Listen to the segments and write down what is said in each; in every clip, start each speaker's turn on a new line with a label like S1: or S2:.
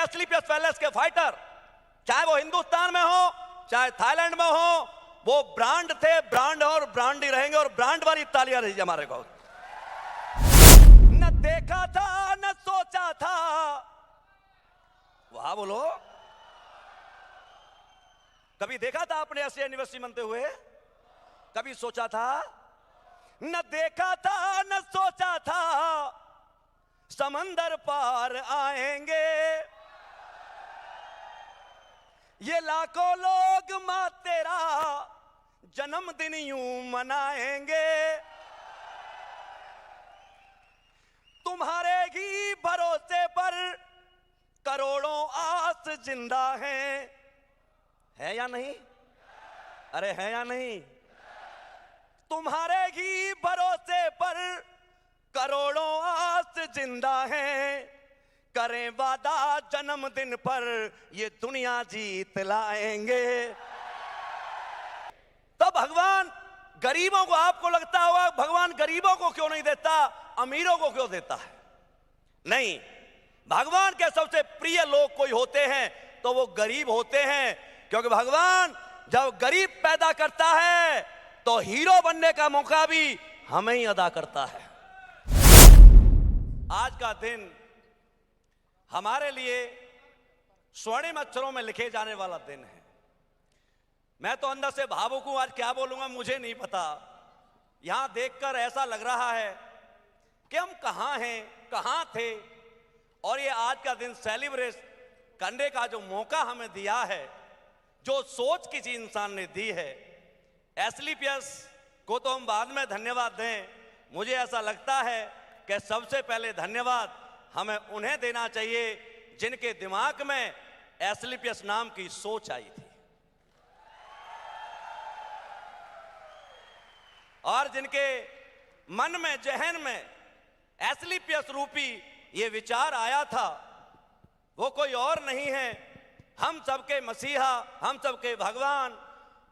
S1: एसलीपीएस palace के fighter, चाहे वो हिंदुस्तान में हो चाहे थाईलैंड में हो, वो ब्रांड थे, ब्रांड और ब्रांड ही रहेंगे, और ब्रांड वाली तालियां रही हमारे को। न देखा था न सोचा था, वाह बोलो, कभी देखा था आपने ऐसे यूनिवर्सिटी बनते हुए? कभी सोचा था? न देखा था न सोचा था समंदर पार आएंगे ये लाखों लोग, मां तेरा जन्मदिन यूं मनाएंगे। तुम्हारे ही भरोसे पर करोड़ों आस जिंदा हैं, है या नहीं? अरे है या नहीं? तुम्हारे ही भरोसे पर करोड़ों आस जिंदा हैं, करें वादा जन्मदिन पर ये दुनिया जीत लाएंगे। तो भगवान गरीबों को, आपको लगता होगा भगवान गरीबों को क्यों नहीं देता, अमीरों को क्यों देता है? नहीं, भगवान के सबसे प्रिय लोग कोई होते हैं तो वो गरीब होते हैं, क्योंकि भगवान जब गरीब पैदा करता है तो हीरो बनने का मौका भी हमें ही अदा करता है। आज का दिन हमारे लिए स्वर्णिम अक्षरों में लिखे जाने वाला दिन है। मैं तो अंदर से भावुक हूं, आज क्या बोलूंगा मुझे नहीं पता। यहां देखकर ऐसा लग रहा है कि हम कहां हैं, कहां थे, और ये आज का दिन सेलिब्रेट करने का जो मौका हमें दिया है, जो सोच किसी इंसान ने दी है। एसलीपीएस को तो हम बाद में धन्यवाद दें, मुझे ऐसा लगता है कि सबसे पहले धन्यवाद हमें उन्हें देना चाहिए जिनके दिमाग में एसलीपीएस नाम की सोच आई थी, और जिनके मन में, जहन में एसलीपीएस रूपी ये विचार आया था। वो कोई और नहीं है, हम सबके मसीहा, हम सबके भगवान,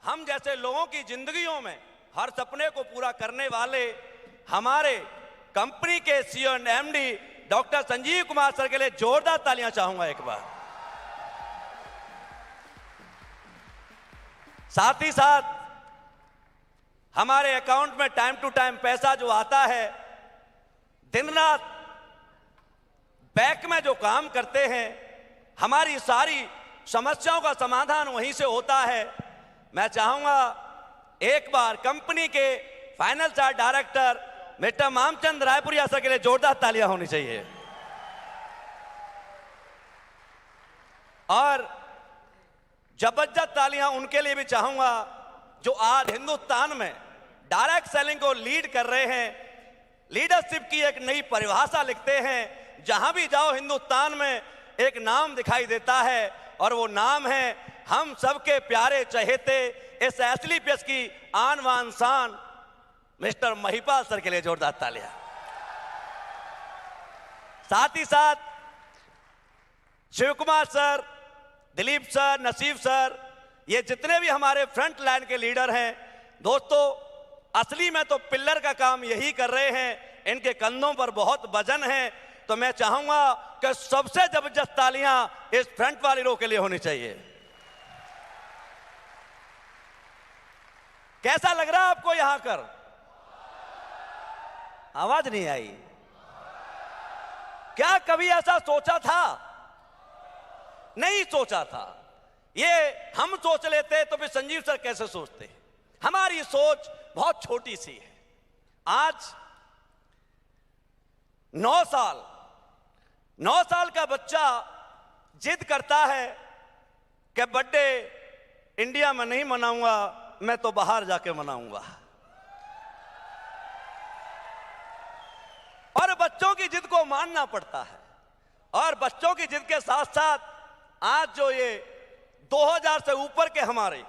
S1: हम जैसे लोगों की जिंदगियों में हर सपने को पूरा करने वाले हमारे कंपनी के CEO and MD doctor Sanjeev Kumar sir के लिए जोरदार तालियां चाहूंगा एक बार। साथ ही साथ हमारे अकाउंट में टाइम टू टाइम पैसा जो आता है, दिन रात बैंक में जो काम करते हैं, हमारी सारी समस्याओं का समाधान वहीं से होता है। मैं चाहूंगा एक बार कंपनी के finance director mister Mamchand Raipuriya sir के लिए जोरदार तालियां होनी चाहिए। और जबरदस्त तालियां उनके लिए भी चाहूंगा जो आज हिंदुस्तान में डायरेक्ट सेलिंग को लीड कर रहे हैं, लीडरशिप की एक नई परिभाषा लिखते हैं। जहां भी जाओ हिंदुस्तान में एक नाम दिखाई देता है, और वो नाम है हम सबके प्यारे चहेते इस एसलीपीएस की आन बान शान मिस्टर महिपाल सर के लिए जोरदार तालियां। साथ ही साथ शिव कुमार सर, दिलीप सर, नसीब सर, ये जितने भी हमारे फ्रंट लाइन के लीडर हैं, दोस्तों असली में तो पिल्लर का काम यही कर रहे हैं, इनके कंधों पर बहुत वजन है। तो मैं चाहूंगा कि सबसे जबरदस्त तालियां इस फ्रंट वाले लोगों के लिए होनी चाहिए। कैसा लग रहा है आपको यहां कर? आवाज नहीं आई? क्या कभी ऐसा सोचा था? नहीं सोचा था। ये हम सोच लेते तो फिर संजीव सर कैसे सोचते? हमारी सोच बहुत छोटी सी है। आज 9 साल का बच्चा जिद करता है कि बर्थडे इंडिया में नहीं मनाऊंगा, मैं तो बाहर जाके मनाऊंगा। और बच्चों की जिद को मानना पड़ता है, और बच्चों की जिद के साथ साथ आज जो ये 2000 से ऊपर के हमारे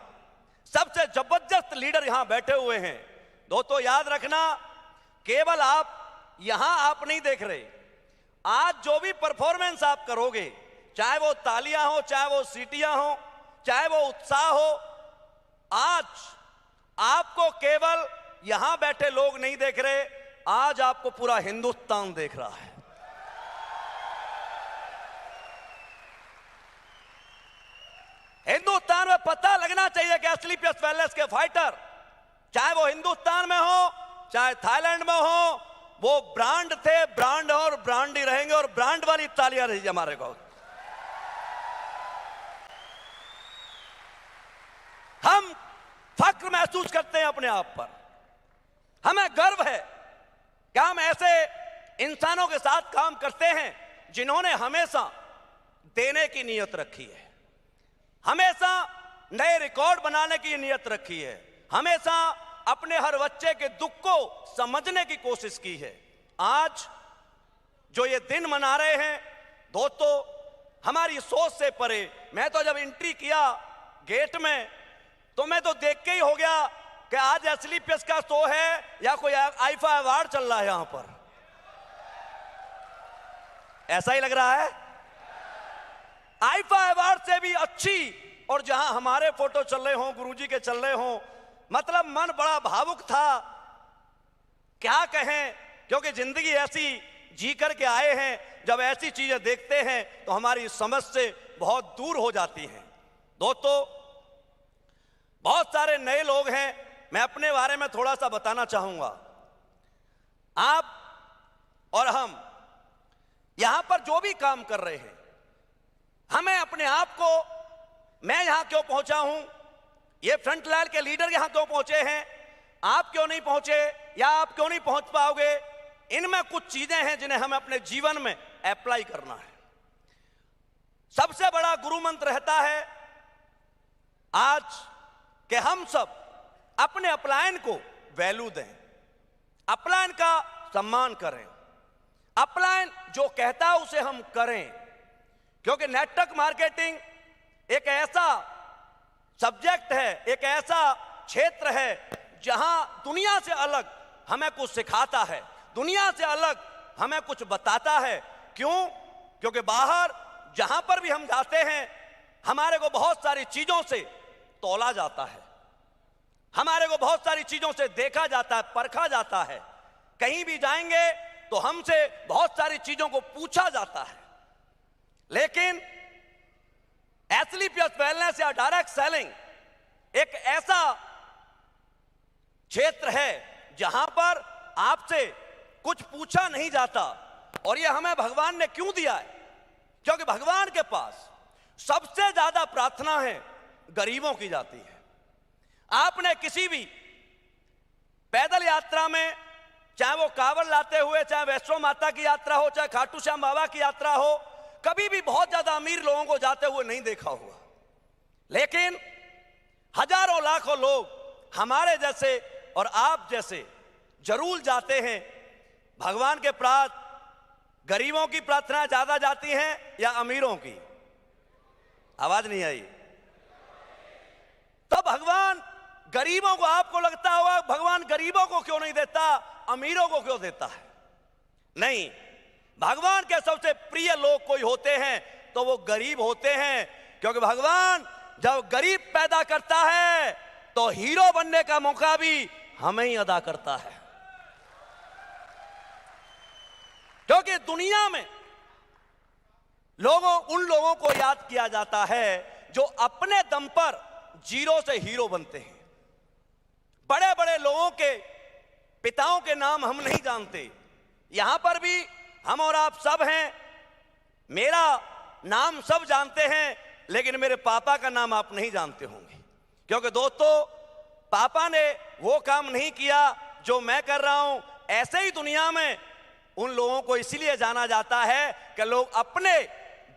S1: सबसे जबरदस्त लीडर यहां बैठे हुए हैं। दोस्तों याद रखना, केवल आप यहां आप नहीं देख रहे, आज जो भी परफॉर्मेंस आप करोगे, चाहे वो तालियां हो, चाहे वो सीटियां हो, चाहे वो उत्साह हो, आज आपको केवल यहां बैठे लोग नहीं देख रहे, आज आपको पूरा हिंदुस्तान देख रहा है। कहना चाहिए कि एस्क्लेपियस वेलनेस के फाइटर, चाहे वो हिंदुस्तान में हो चाहे थाईलैंड में हो, वो ब्रांड थे, ब्रांड और ब्रांड ही रहेंगे, और ब्रांड वाली तालियां रही हमारे को। हम फक्र महसूस करते हैं अपने आप पर, हमें गर्व है कि हम ऐसे इंसानों के साथ काम करते हैं जिन्होंने हमेशा देने की नीयत रखी है, हमेशा नए रिकॉर्ड बनाने की नीयत रखी है, हमेशा अपने हर बच्चे के दुख को समझने की कोशिश की है। आज जो ये दिन मना रहे हैं दोस्तों, हमारी सोच से परे। मैं तो जब एंट्री किया गेट में तो मैं तो देख के ही हो गया कि आज एस्क्लेपियस का शो है या कोई आईफा अवार्ड चल रहा है यहां पर, ऐसा ही लग रहा है। आईफा अवार्ड से भी अच्छी, और जहां हमारे फोटो चल रहे हों, गुरुजी के चल रहे हों, मतलब मन बड़ा भावुक था, क्या कहें, क्योंकि जिंदगी ऐसी जी करके आए हैं, जब ऐसी चीजें देखते हैं तो हमारी समझ से बहुत दूर हो जाती हैं। दोस्तों, बहुत सारे नए लोग हैं, मैं अपने बारे में थोड़ा सा बताना चाहूंगा। आप और हम यहां पर जो भी काम कर रहे हैं, हमें अपने आप को, मैं यहां क्यों पहुंचा हूं, ये फ्रंट लाइन के लीडर यहां क्यों पहुंचे हैं, आप क्यों नहीं पहुंचे या आप क्यों नहीं पहुंच पाओगे, इनमें कुछ चीजें हैं जिन्हें हमें अपने जीवन में अप्लाई करना है। सबसे बड़ा गुरु मंत्र रहता है आज कि हम सब अपने अपलायन को वैल्यू दें, अपलायन का सम्मान करें, अपलायन जो कहता है उसे हम करें, क्योंकि नेटवर्क मार्केटिंग एक ऐसा सब्जेक्ट है, एक ऐसा क्षेत्र है जहां दुनिया से अलग हमें कुछ सिखाता है, दुनिया से अलग हमें कुछ बताता है। क्यों? क्योंकि बाहर जहां पर भी हम जाते हैं हमारे को बहुत सारी चीजों से तौला जाता है, हमारे को बहुत सारी चीजों से देखा जाता है, परखा जाता है। कहीं भी जाएंगे तो हमसे बहुत सारी चीजों को पूछा जाता है। लेकिन एस्क्लेपियस वेलनेस या डायरेक्ट सेलिंग एक ऐसा क्षेत्र है जहां पर आपसे कुछ पूछा नहीं जाता, और यह हमें भगवान ने क्यों दिया है? क्योंकि भगवान के पास सबसे ज्यादा प्रार्थना है गरीबों की जाती है। आपने किसी भी पैदल यात्रा में, चाहे वो कांवड़ लाते हुए, चाहे वैष्णो माता की यात्रा हो, चाहे खाटू श्याम बाबा की यात्रा हो, कभी भी बहुत ज्यादा अमीर लोगों को जाते हुए नहीं देखा हुआ। लेकिन हजारों लाखों लोग हमारे जैसे और आप जैसे जरूर जाते हैं। भगवान के पास गरीबों की प्रार्थना ज्यादा जाती हैं या अमीरों की? आवाज नहीं आई। तो भगवान गरीबों को, आपको लगता होगा भगवान गरीबों को क्यों नहीं देता, अमीरों को क्यों देता है? नहीं, भगवान के सबसे प्रिय लोग कोई होते हैं तो वो गरीब होते हैं, क्योंकि भगवान जब गरीब पैदा करता है तो हीरो बनने का मौका भी हमें ही अदा करता है। क्योंकि दुनिया में उन लोगों को याद किया जाता है जो अपने दम पर जीरो से हीरो बनते हैं। बड़े बड़े लोगों के पिताओं के नाम हम नहीं जानते, यहां पर भी हम और आप सब हैं, मेरा नाम सब जानते हैं, लेकिन मेरे पापा का नाम आप नहीं जानते होंगे। क्योंकि दोस्तों, पापा ने वो काम नहीं किया जो मैं कर रहा हूं। ऐसे ही दुनिया में उन लोगों को इसलिए जाना जाता है कि लोग अपने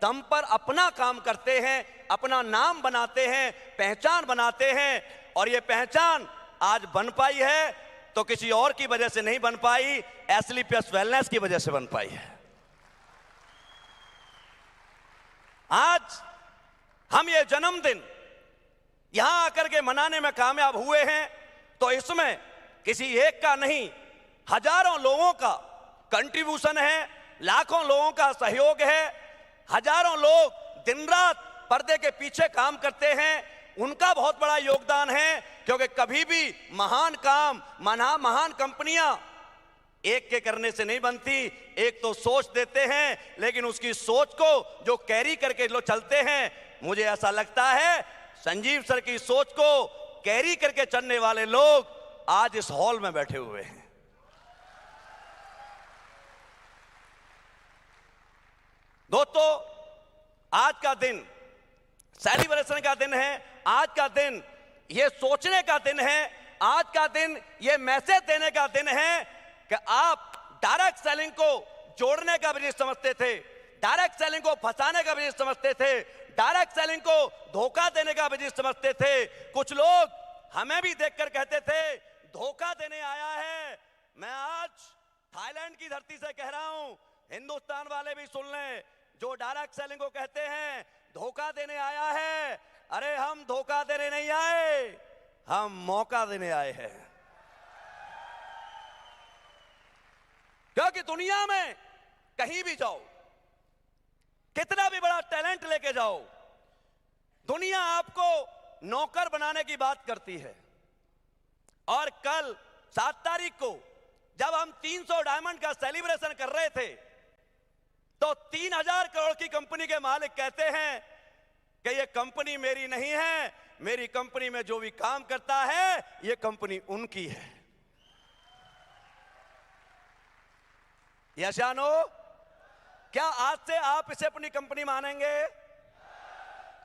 S1: दम पर अपना काम करते हैं, अपना नाम बनाते हैं, पहचान बनाते हैं। और ये पहचान आज बन पाई है तो किसी और की वजह से नहीं बन पाई, एस्क्लेपियस वेलनेस की वजह से बन पाई है। आज हम ये जन्मदिन यहां आकर के मनाने में कामयाब हुए हैं तो इसमें किसी एक का नहीं, हजारों लोगों का कंट्रीब्यूशन है, लाखों लोगों का सहयोग है। हजारों लोग दिन रात पर्दे के पीछे काम करते हैं, उनका बहुत बड़ा योगदान है। क्योंकि कभी भी महान काम, महान कंपनियां एक के करने से नहीं बनती। एक तो सोच देते हैं, लेकिन उसकी सोच को जो कैरी करके लोग चलते हैं, मुझे ऐसा लगता है संजीव सर की सोच को कैरी करके चलने वाले लोग आज इस हॉल में बैठे हुए हैं। दोस्तों, आज का दिन सेलिब्रेशन का दिन है। आज का दिन ये सोचने का दिन है। आज का दिन ये मैसेज देने का दिन है कि आप डायरेक्ट सेलिंग को जोड़ने का बिजनेस समझते थे, डायरेक्ट सेलिंग को फंसाने का बिजनेस समझते थे, डायरेक्ट सेलिंग को धोखा देने का बिजनेस समझते थे। कुछ लोग हमें भी देखकर कहते थे धोखा देने आया है। मैं आज थाईलैंड की धरती से कह रहा हूं, हिंदुस्तान वाले भी सुन लें, जो डायरेक्ट सेलिंग को कहते हैं धोखा देने आया है, अरे हम धोखा देने नहीं आए, हम मौका देने आए हैं। क्योंकि दुनिया में कहीं भी जाओ, कितना भी बड़ा टैलेंट लेके जाओ, दुनिया आपको नौकर बनाने की बात करती है। और कल 7 तारीख को जब हम 300 डायमंड का सेलिब्रेशन कर रहे थे तो 3000 करोड़ की कंपनी के मालिक कहते हैं कि ये कंपनी मेरी नहीं है, मेरी कंपनी में जो भी काम करता है ये कंपनी उनकी है। यस या नो? क्या आज से आप इसे अपनी कंपनी मानेंगे?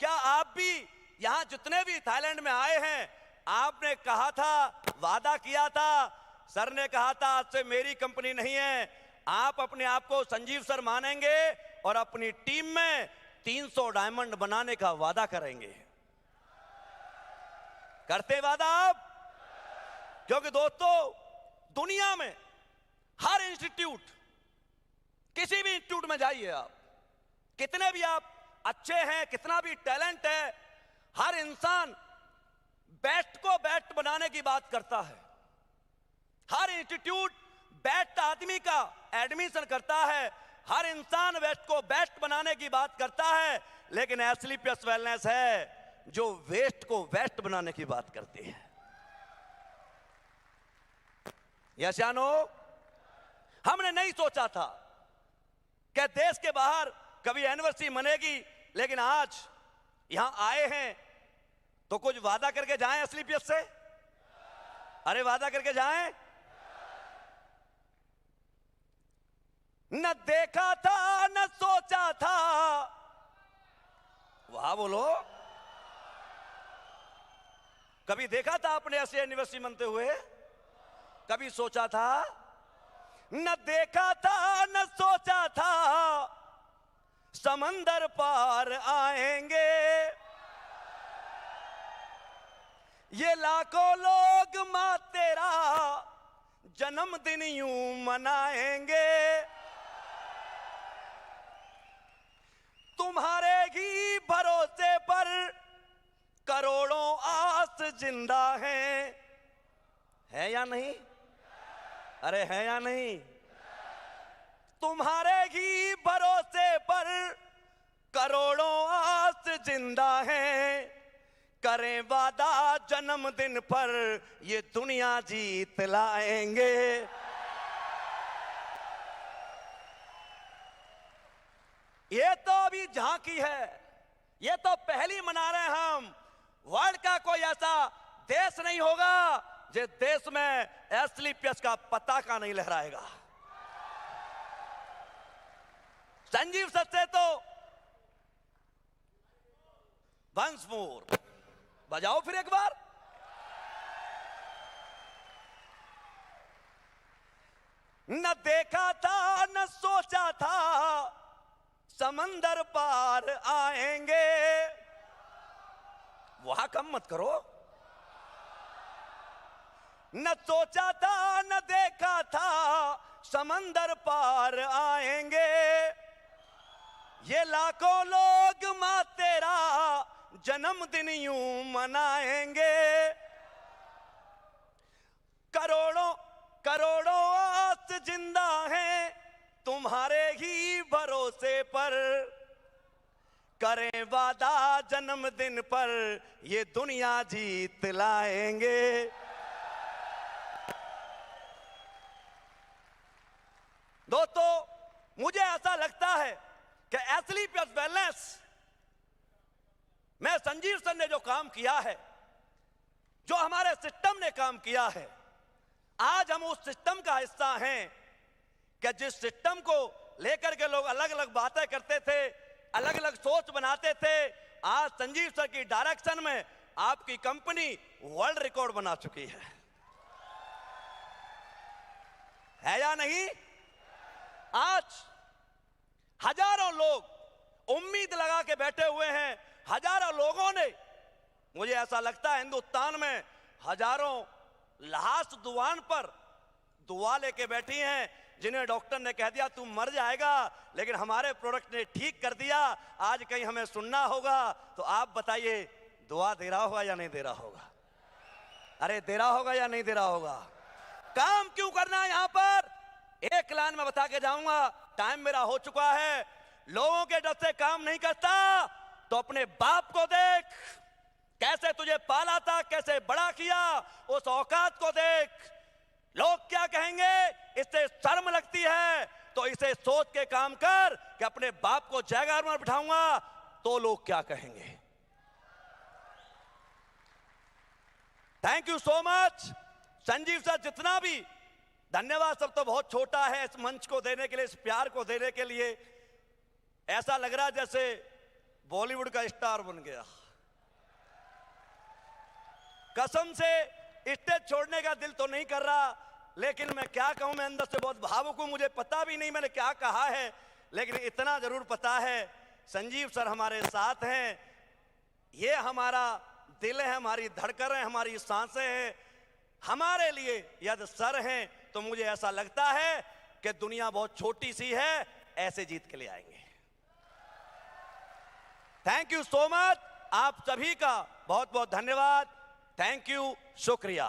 S1: क्या आप भी यहां जितने भी थाईलैंड में आए हैं, आपने कहा था, वादा किया था, सर ने कहा था आज से मेरी कंपनी नहीं है, आप अपने आप को संजीव सर मानेंगे और अपनी टीम में 300 डायमंड बनाने का वादा करेंगे? करते वादा आप? क्योंकि दोस्तों, दुनिया में हर इंस्टीट्यूट, किसी भी इंस्टीट्यूट में जाइए आप, कितने भी आप अच्छे हैं, कितना भी टैलेंट है, हर इंसान बेस्ट को बेस्ट बनाने की बात करता है। हर इंस्टीट्यूट बेस्ट आदमी का एडमिशन करता है, हर इंसान बेस्ट को बेस्ट बनाने की बात करता है, लेकिन एसलीपीएस वेलनेस है जो वेस्ट को वेस्ट बनाने की बात करती है। यस या नो? हमने नहीं सोचा था कि देश के बाहर कभी एनिवर्सरी मनेगी, लेकिन आज यहां आए हैं तो कुछ वादा करके जाएं एसलीपीएस से। अरे वादा करके जाएं। न देखा था न सोचा था, वाह बोलो, कभी देखा था आपने ऐसे एनिवर्सरी मनते हुए? कभी सोचा था? न देखा था न सोचा था, समंदर पार आएंगे, ये लाखों लोग मां तेरा जन्मदिन यूं मनाएंगे, तुम्हारे ही भरोसे पर करोड़ों आस जिंदा है या नहीं? अरे है या नहीं? तुम्हारे ही भरोसे पर करोड़ों आस जिंदा हैं, करें वादा जन्मदिन पर ये दुनिया जीत लाएंगे। ये तो अभी झांकी है, ये तो पहली मना रहे हैं हम। वर्ल्ड का कोई ऐसा देश नहीं होगा जिस देश में एसलीपीएस का पताका नहीं लहराएगा। संजीव सर से तो वंस मोर बजाओ फिर एक बार। न देखा था न सोचा था, समंदर पार आएंगे। वहां कम मत करो। न सोचा था न देखा था, समंदर पार आएंगे, ये लाखों लोग मां तेरा जन्मदिन यूं मनाएंगे, करोड़ों करोड़ों आस जिंदा हैं तुम्हारे ही भरोसे पर, करें वादा जन्मदिन पर ये दुनिया जीत लाएंगे। दोस्तों, मुझे ऐसा लगता है कि एसलीपीएस वेलनेस में संजीव सर ने जो काम किया है, जो हमारे सिस्टम ने काम किया है, आज हम उस सिस्टम का हिस्सा हैं कि जिस सिस्टम को लेकर के लोग अलग अलग बातें करते थे, अलग अलग सोच बनाते थे, आज संजीव सर की डायरेक्शन में आपकी कंपनी वर्ल्ड रिकॉर्ड बना चुकी है या नहीं? आज हजारों लोग उम्मीद लगा के बैठे हुए हैं, हजारों लोगों ने, मुझे ऐसा लगता है हिंदुस्तान में हजारों लाश दुआन पर दुआ लेके बैठी हैं, जिन्हें डॉक्टर ने कह दिया तू मर जाएगा, लेकिन हमारे प्रोडक्ट ने ठीक कर दिया। आज कहीं हमें सुनना होगा तो आप बताइए, दुआ दे रहा होगा या नहीं दे रहा होगा? अरे दे रहा होगा या नहीं दे रहा होगा? काम क्यों करना है यहां पर? एक लाइन में बता के जाऊंगा, टाइम मेरा हो चुका है। लोगों के डर से काम नहीं करता तो अपने बाप को देख, कैसे तुझे पाला था, कैसे बड़ा किया, उस औकात को देख। लोग क्या कहेंगे, इससे शर्म लगती है तो इसे सोच के काम कर कि अपने बाप को जयगार में बिठाऊंगा तो लोग क्या कहेंगे। Thank you so much Sanjeev sir, जितना भी धन्यवाद सब तो बहुत छोटा है इस मंच को देने के लिए, इस प्यार को देने के लिए। ऐसा लग रहा जैसे बॉलीवुड का स्टार बन गया। कसम से स्टेज छोड़ने का दिल तो नहीं कर रहा, लेकिन मैं क्या कहूं, मैं अंदर से बहुत भावुक हूं। मुझे पता भी नहीं मैंने क्या कहा है, लेकिन इतना जरूर पता है संजीव सर हमारे साथ हैं। ये हमारा दिल है, हमारी धड़कन है, हमारी सांसें हैं। हमारे लिए यदि सर हैं तो मुझे ऐसा लगता है कि दुनिया बहुत छोटी सी है, ऐसे जीत के ले आएंगे। थैंक यू सो मच, आप सभी का बहुत बहुत धन्यवाद। थैंक यू, शुक्रिया।